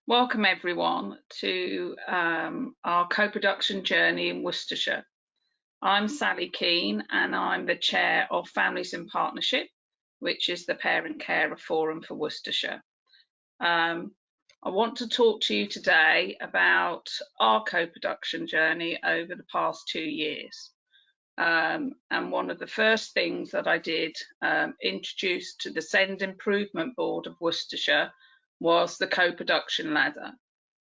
Welcome everyone to our co-production journey in Worcestershire. I'm Sally Keane and I'm the chair of Families in Partnership, which is the Parent Carer Forum for Worcestershire. I want to talk to you today about our co-production journey over the past 2 years. And one of the first things that I did introduce to the SEND Improvement Board of Worcestershire was the co-production ladder.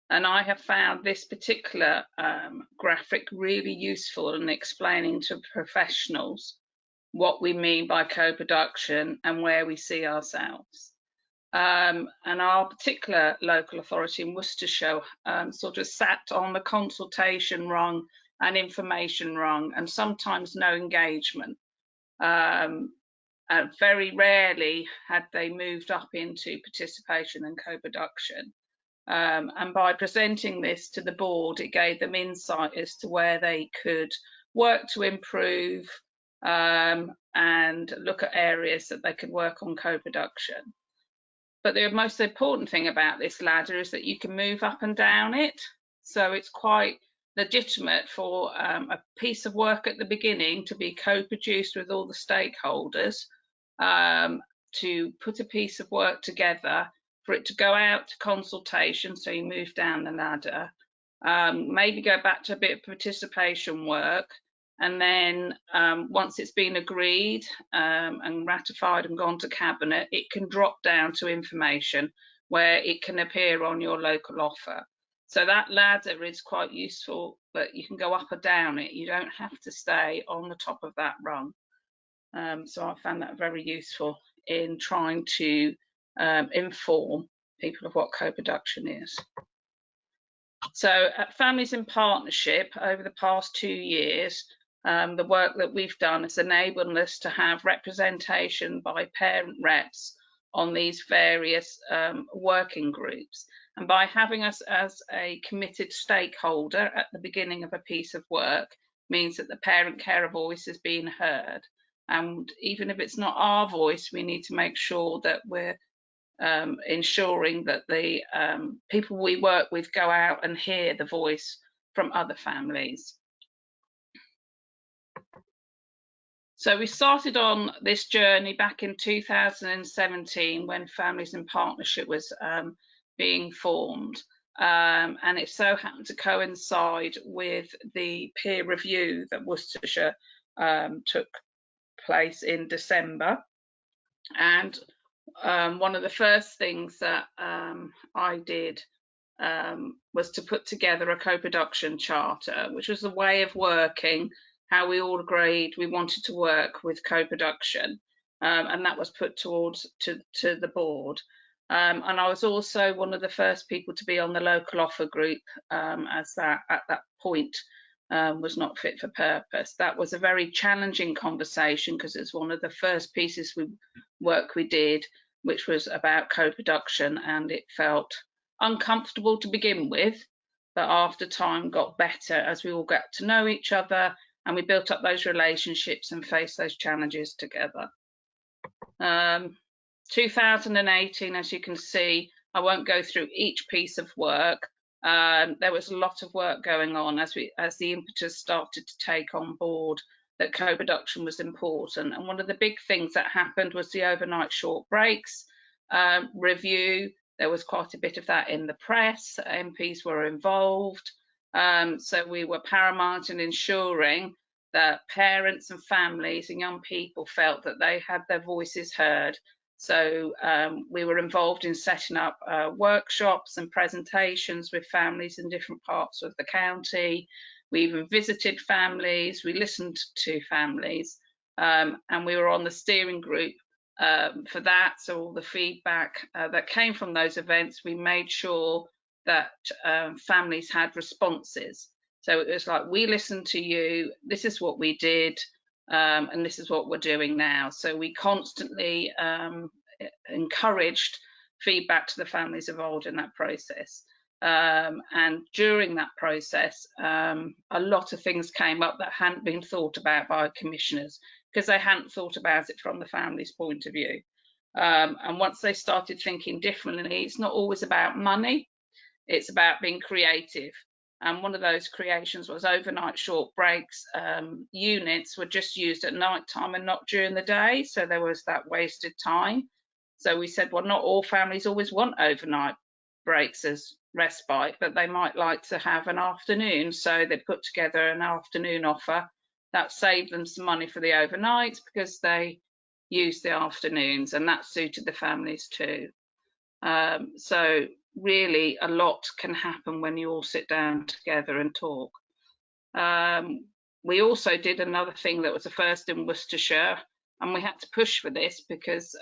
And I have found this particular graphic really useful in explaining to professionals what we mean by co-production and where we see ourselves. And our particular local authority in Worcestershire sort of sat on the consultation rung and information rung, and sometimes no engagement. Very rarely had they moved up into participation and co-production. And by presenting this to the board, it gave them insight as to where they could work to improve and look at areas that they could work on co-production. But the most important thing about this ladder is that you can move up and down it. So it's quite legitimate for a piece of work at the beginning to be co-produced with all the stakeholders, to put a piece of work together, for it to go out to consultation, so you move down the ladder, maybe go back to a bit of participation work, and then once it's been agreed and ratified and gone to cabinet, it can drop down to information where it can appear on your local offer. So that ladder is quite useful, but you can go up or down it. You don't have to stay on the top of that rung. So I found that very useful in trying to inform people of what co-production is. So at Families in Partnership, over the past 2 years, the work that we've done has enabled us to have representation by parent reps on these various working groups. And by having us as a committed stakeholder at the beginning of a piece of work means that the parent carer voice is being heard. And even if it's not our voice, we need to make sure that we're ensuring that the people we work with go out and hear the voice from other families. So we started on this journey back in 2017 when Families in Partnership was being formed, and it so happened to coincide with the peer review that Worcestershire took place in December. And one of the first things that I did was to put together a co-production charter, which was a way of working, how we all agreed we wanted to work with co-production, and that was put towards to the board. And I was also one of the first people to be on the local offer group, as that at that point was not fit for purpose. That was a very challenging conversation because it's one of the first pieces we did, which was about co-production, and it felt uncomfortable to begin with, but after time got better as we all got to know each other and we built up those relationships and faced those challenges together. 2018, as you can see, I won't go through each piece of work. There was a lot of work going on as the impetus started to take on board that co-production was important. And one of the big things that happened was the overnight short breaks review. There was quite a bit of that in the press. MPs were involved. So we were paramount in ensuring that parents and families and young people felt that they had their voices heard. So we were involved in setting up workshops and presentations with families in different parts of the county. We even visited families, we listened to families, and we were on the steering group for that. So all the feedback that came from those events, we made sure that families had responses. So it was like, we listened to you, this is what we did, and this is what we're doing now. So we constantly encouraged feedback to the families involved in that process. And during that process, a lot of things came up that hadn't been thought about by commissioners because they hadn't thought about it from the family's point of view. And once they started thinking differently, it's not always about money. it's about being creative. And one of those creations was overnight short breaks. Units were just used at night time and not during the day, so there was that wasted time. So we said, well, not all families always want overnight breaks as respite, but they might like to have an afternoon. So they put together an afternoon offer that saved them some money for the overnights because they used the afternoons, and that suited the families too. So really a lot can happen when you all sit down together and talk. We also did another thing that was the first in Worcestershire, and we had to push for this because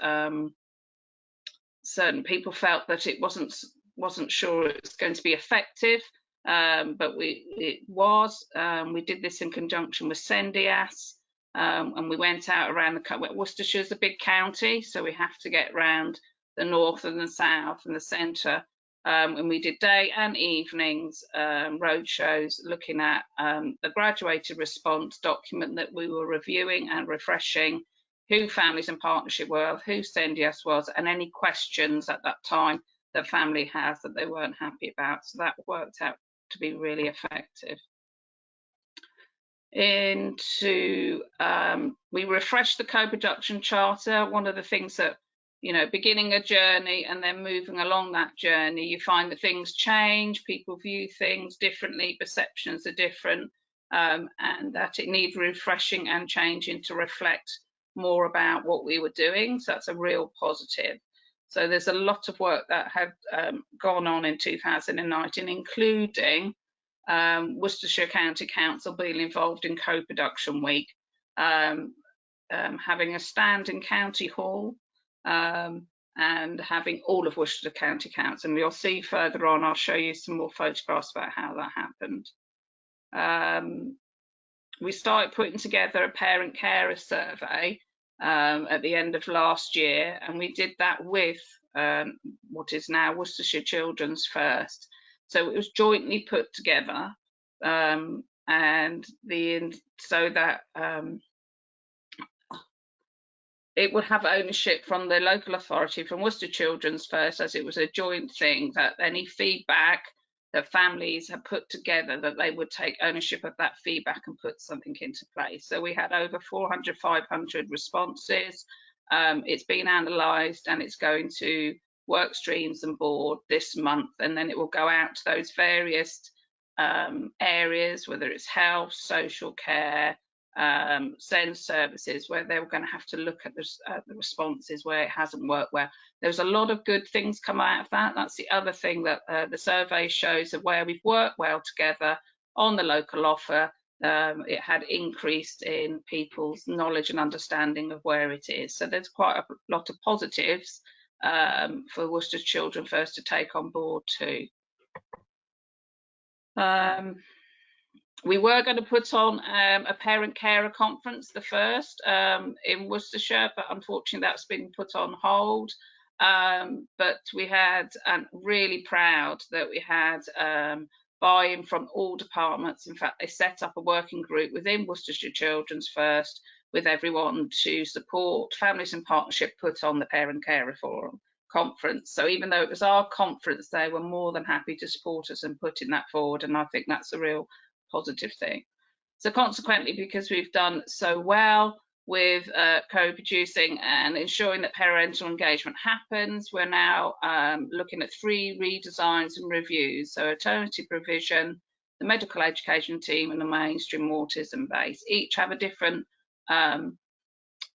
certain people felt that it wasn't sure it was going to be effective, but it was. We did this in conjunction with SENDIAS, and we went out around the Worcestershire is a big county, so we have to get round the north and the south and the centre. And we did day and evenings road shows looking at the graduated response document that we were reviewing and refreshing, who Families in Partnership were, who SENDIAS was, and any questions at that time that family has that they weren't happy about. So that worked out to be really effective. We refreshed the Co-Production Charter. One of the things that, beginning a journey and then moving along that journey, you find that things change, people view things differently, perceptions are different, and that it needs refreshing and changing to reflect more about what we were doing. So that's a real positive. So there's a lot of work that had gone on in 2019, including Worcestershire County Council being involved in Co-Production Week, having a stand in County Hall, and having all of Worcestershire County Council. And you'll see further on, I'll show you some more photographs about how that happened. We started putting together a parent carer survey at the end of last year, and we did that with what is now Worcestershire Children's First. So it was jointly put together, so that it would have ownership from the local authority, from Worcester Children's First, as it was a joint thing, that any feedback that families have put together, that they would take ownership of that feedback and put something into place. So we had over 400, 500 responses. It's been analysed and it's going to work streams and board this month, and then it will go out to those various areas, whether it's health, social care, SEND services, where they were going to have to look at the responses where it hasn't worked well. There's a lot of good things come out of that. That's the other thing that the survey shows, of where we've worked well together on the local offer. It had increased in people's knowledge and understanding of where it is. So there's quite a lot of positives for Worcester Children First to take on board too. We were going to put on a parent carer conference, the first in Worcestershire, but unfortunately that's been put on hold. But we had, really proud that we had buy-in from all departments. In fact, they set up a working group within Worcestershire Children's First with everyone to support Families in Partnership put on the Parent Carer Forum conference. So even though it was our conference, they were more than happy to support us in putting that forward, and I think that's a real positive thing. So consequently, because we've done so well with co-producing and ensuring that parental engagement happens, we're now looking at 3 redesigns and reviews. So alternative provision, the medical education team, and the mainstream autism base. Each have a different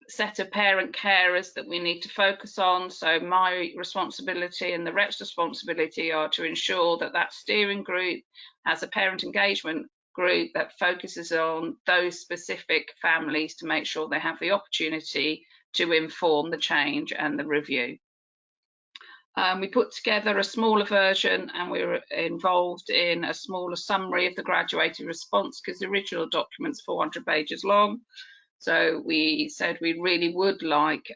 set of parent carers that we need to focus on. So my responsibility and the rep's responsibility are to ensure that that steering group has a parent engagement group that focuses on those specific families to make sure they have the opportunity to inform the change and the review. We put together a smaller version, and we were involved in a smaller summary of the graduated response, because the original document's 400 pages long. So we said we really would like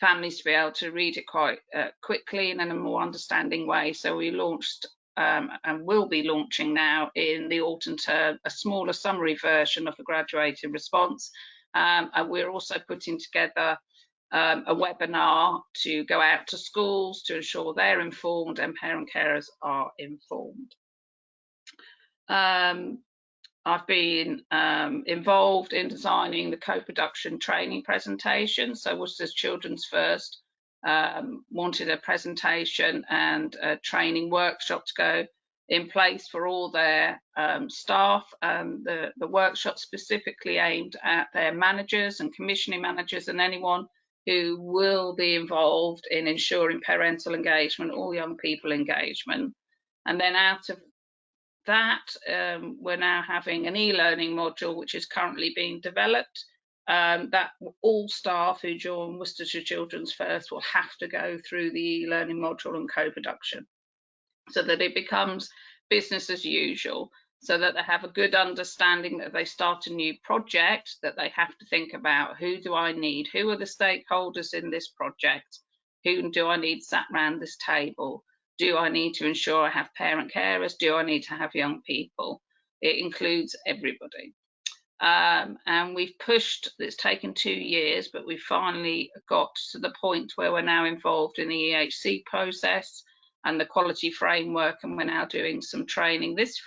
families to be able to read it quite quickly and in a more understanding way. So we launched and will be launching now in the autumn term a smaller summary version of the graduated response. And we're also putting together a webinar to go out to schools to ensure they're informed and parent carers are informed. I've been involved in designing the co-production training presentation. So Worcestershire Children's First wanted a presentation and a training workshop to go in place for all their staff. The workshop specifically aimed at their managers and commissioning managers and anyone who will be involved in ensuring parental engagement or young people engagement. And then out of that, we're now having an e-learning module which is currently being developed, that all staff who join Worcestershire Children's First will have to go through the e-learning module and co-production, so that it becomes business as usual, so that they have a good understanding that they start a new project, that they have to think about, who do I need, who are the stakeholders in this project, who do I need sat around this table, do I need to ensure I have parent carers, do I need to have young people? It includes everybody. And we've pushed, it's taken 2 years, but we finally got to the point where we're now involved in the EHC process and the quality framework, and we're now doing some training this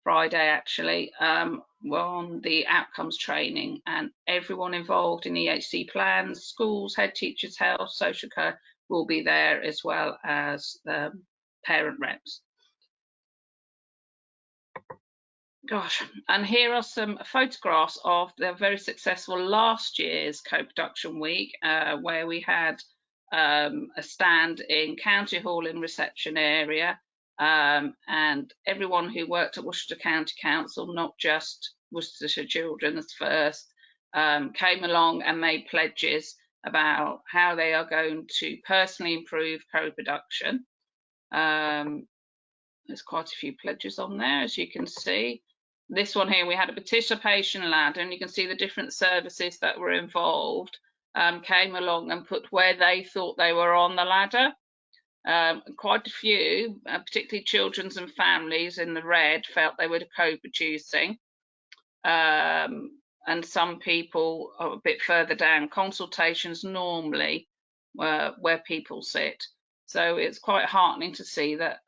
Friday actually on the outcomes training, and everyone involved in EHC plans, schools, head teachers, health, social care will be there, as well as the parent reps. Gosh, and here are some photographs of the very successful last year's co-production week, where we had a stand in County Hall in reception area, and everyone who worked at Worcestershire County Council, not just Worcestershire Children's First, came along and made pledges about how they are going to personally improve co-production. There's quite a few pledges on there, as you can see. This one here, we had a participation ladder, and you can see the different services that were involved came along and put where they thought they were on the ladder. Quite a few, particularly children's and families in the red, felt they were co-producing. And some people are a bit further down, consultations normally where people sit. So it's quite heartening to see that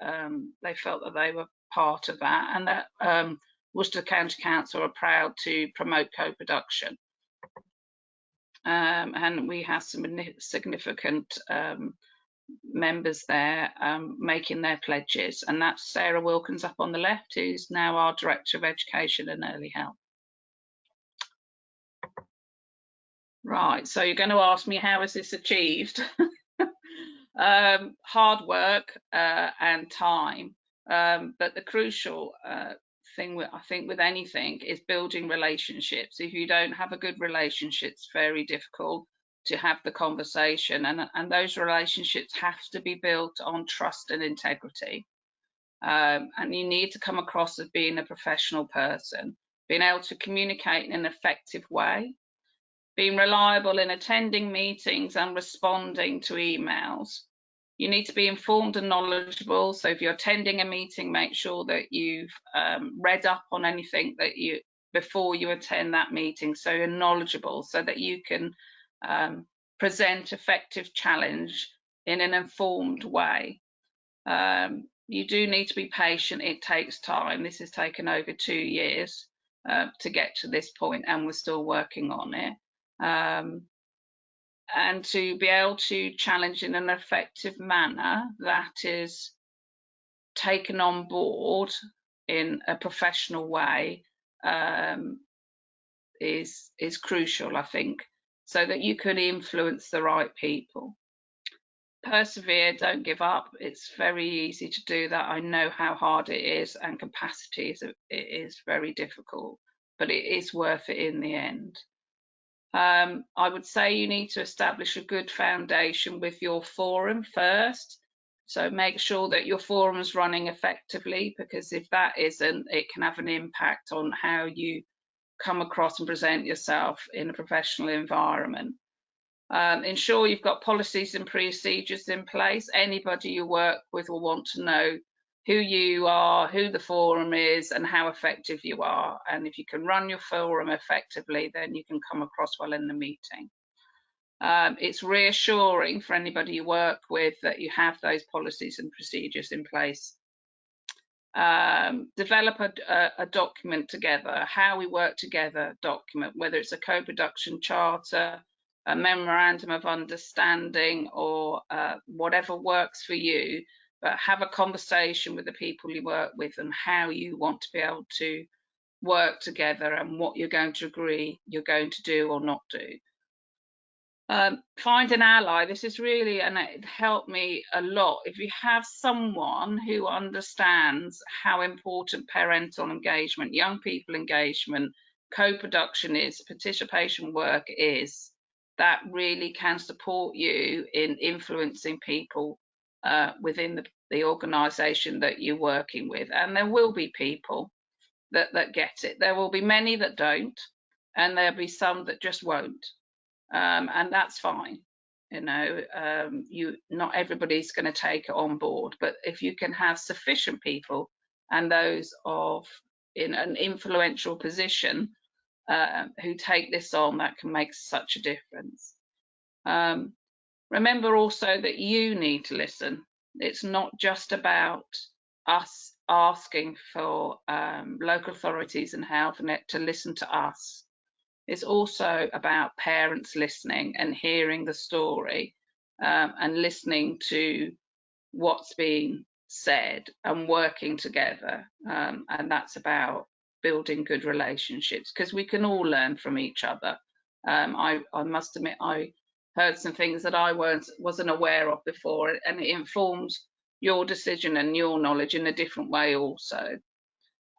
they felt that they were part of that, and that Worcester County Council are proud to promote co-production. And we have some significant members there making their pledges, and that's Sarah Wilkins up on the left, who's now our Director of Education and Early Help. Right, so you're going to ask me, how is this achieved? Hard work and time, but the crucial thing I think with anything is building relationships. If you don't have a good relationship, it's very difficult to have the conversation, and those relationships have to be built on trust and integrity, and you need to come across as being a professional person, being able to communicate in an effective way, being reliable in attending meetings and responding to emails. You need to be informed and knowledgeable. So if you're attending a meeting, make sure that you've read up on anything that before you attend that meeting, so you're knowledgeable, so that you can present effective challenge in an informed way. You do need to be patient. It takes time. This has taken over 2 years to get to this point, and we're still working on it. And to be able to challenge in an effective manner that is taken on board in a professional way is crucial, I think, so that you can influence the right people. Persevere, don't give up. It's very easy to do that. I know how hard it is, and capacity is very difficult, but it is worth it in the end. I would say you need to establish a good foundation with your forum first. So make sure that your forum is running effectively, because if that isn't, it can have an impact on how you come across and present yourself in a professional environment. Ensure you've got policies and procedures in place. Anybody you work with will want to know who you are, who the forum is, and how effective you are. And if you can run your forum effectively, then you can come across well in the meeting. It's reassuring for anybody you work with that you have those policies and procedures in place. Develop a document together, how we work together document, whether it's a co-production charter, a memorandum of understanding, or whatever works for you, but have a conversation with the people you work with and how you want to be able to work together and what you're going to agree you're going to do or not do. Find an ally. This is really, and it helped me a lot. If you have someone who understands how important parental engagement, young people engagement, co-production is, participation work is, that really can support you in influencing people within the organisation that you're working with. And there will be people that get it. There will be many that don't, and there'll be some that just won't. And that's fine. You know, not everybody's going to take it on board, but if you can have sufficient people and those in an influential position who take this on, that can make such a difference. Remember also that you need to listen. It's not just about us asking for local authorities and Health Net to listen to us. It's also about parents listening and hearing the story and listening to what's being said and working together. And that's about building good relationships, because we can all learn from each other. I must admit, I heard some things that I wasn't aware of before, and it informs your decision and your knowledge in a different way also.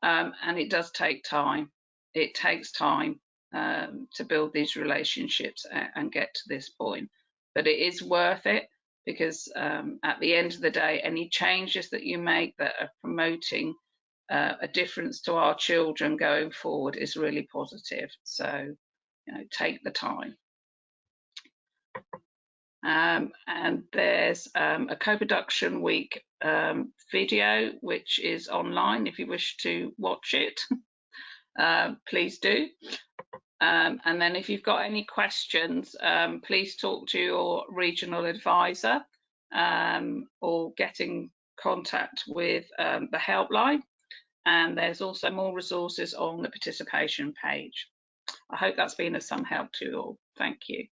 And it does take time. It takes time to build these relationships and get to this point. But it is worth it, because at the end of the day, any changes that you make that are promoting a difference to our children going forward is really positive. So, you know, take the time. And there's a co-production week video, which is online if you wish to watch it. Please do. And then if you've got any questions, please talk to your regional advisor or get in contact with the helpline. And there's also more resources on the participation page. I hope that's been of some help to you all. Thank you.